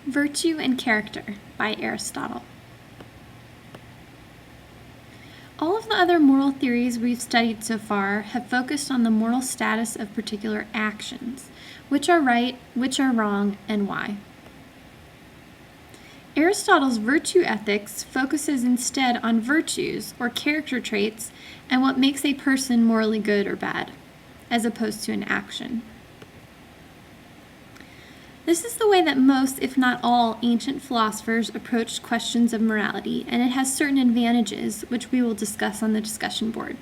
Virtue and Character by Aristotle. All of the other moral theories we've studied so far have focused on the moral status of particular actions, which are right, which are wrong, and why. Aristotle's virtue ethics focuses instead on virtues or character traits and what makes a person morally good or bad, as opposed to an action. This is the way that most, if not all, ancient philosophers approached questions of morality, and it has certain advantages, which we will discuss on the discussion board.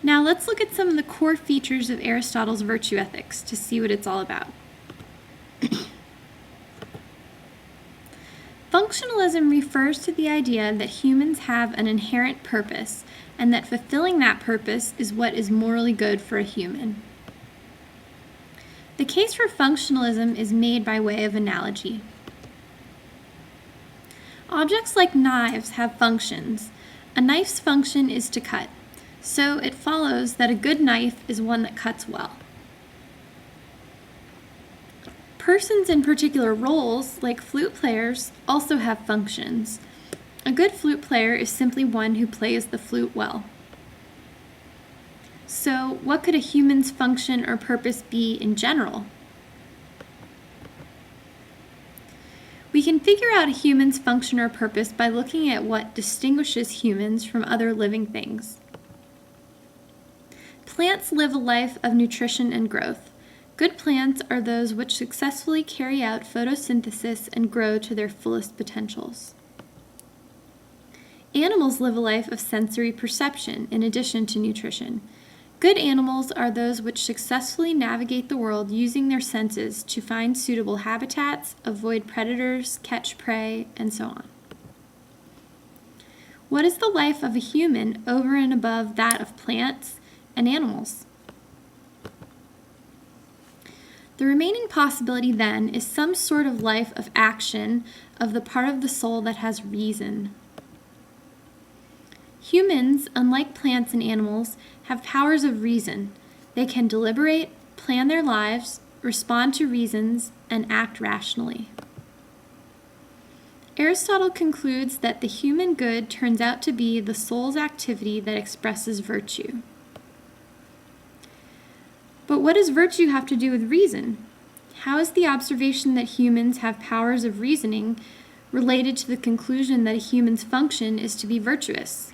Now let's look at some of the core features of Aristotle's virtue ethics to see what it's all about. Functionalism refers to the idea that humans have an inherent purpose, and that fulfilling that purpose is what is morally good for a human. The case for functionalism is made by way of analogy. Objects like knives have functions. A knife's function is to cut, so it follows that a good knife is one that cuts well. Persons in particular roles, like flute players, also have functions. A good flute player is simply one who plays the flute well. So, what could a human's function or purpose be in general? We can figure out a human's function or purpose by looking at what distinguishes humans from other living things. Plants live a life of nutrition and growth. Good plants are those which successfully carry out photosynthesis and grow to their fullest potentials. Animals live a life of sensory perception in addition to nutrition. Good animals are those which successfully navigate the world using their senses to find suitable habitats, avoid predators, catch prey, and so on. What is the life of a human over and above that of plants and animals? The remaining possibility then is some sort of life of action of the part of the soul that has reason. Humans, unlike plants and animals, have powers of reason. They can deliberate, plan their lives, respond to reasons, and act rationally. Aristotle concludes that the human good turns out to be the soul's activity that expresses virtue. But what does virtue have to do with reason? How is the observation that humans have powers of reasoning related to the conclusion that a human's function is to be virtuous?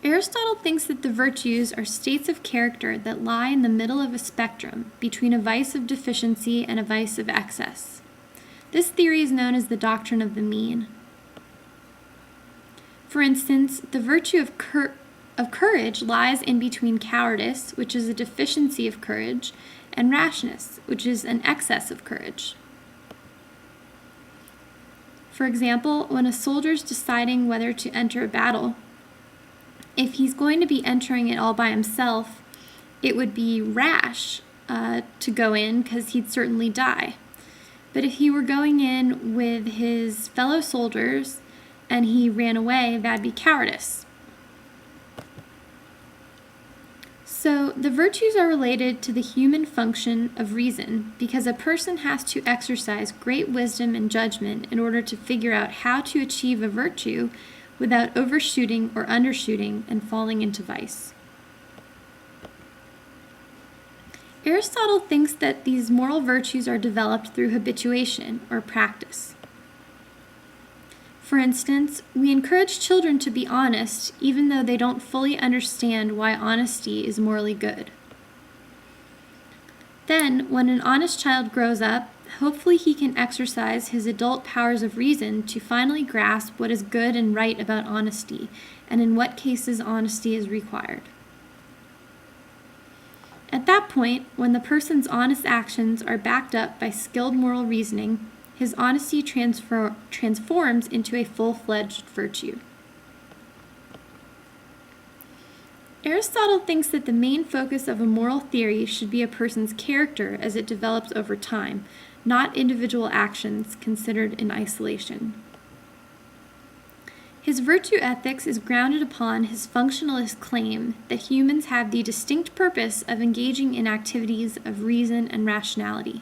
Aristotle thinks that the virtues are states of character that lie in the middle of a spectrum between a vice of deficiency and a vice of excess. This theory is known as the doctrine of the mean. For instance, the virtue of courage lies in between cowardice, which is a deficiency of courage, and rashness, which is an excess of courage. For example, when a soldier is deciding whether to enter a battle, if he's going to be entering it all by himself, it would be rash to go in because he'd certainly die. But if he were going in with his fellow soldiers and he ran away, that'd be cowardice. So the virtues are related to the human function of reason because a person has to exercise great wisdom and judgment in order to figure out how to achieve a virtue without overshooting or undershooting and falling into vice. Aristotle thinks that these moral virtues are developed through habituation or practice. For instance, we encourage children to be honest even though they don't fully understand why honesty is morally good. Then, when an honest child grows up, hopefully he can exercise his adult powers of reason to finally grasp what is good and right about honesty, and in what cases honesty is required. At that point, when the person's honest actions are backed up by skilled moral reasoning, his honesty transforms into a full-fledged virtue. Aristotle thinks that the main focus of a moral theory should be a person's character as it develops over time, not individual actions considered in isolation. His virtue ethics is grounded upon his functionalist claim that humans have the distinct purpose of engaging in activities of reason and rationality.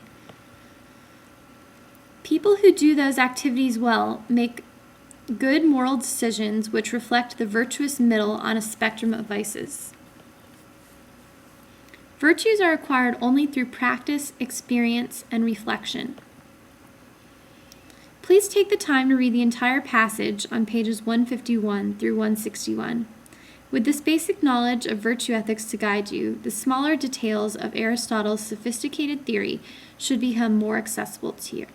People who do those activities well make good moral decisions which reflect the virtuous middle on a spectrum of vices. Virtues are acquired only through practice, experience, and reflection. Please take the time to read the entire passage on pages 151 through 161. With this basic knowledge of virtue ethics to guide you, the smaller details of Aristotle's sophisticated theory should become more accessible to you.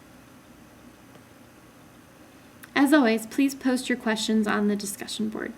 As always, please post your questions on the discussion board.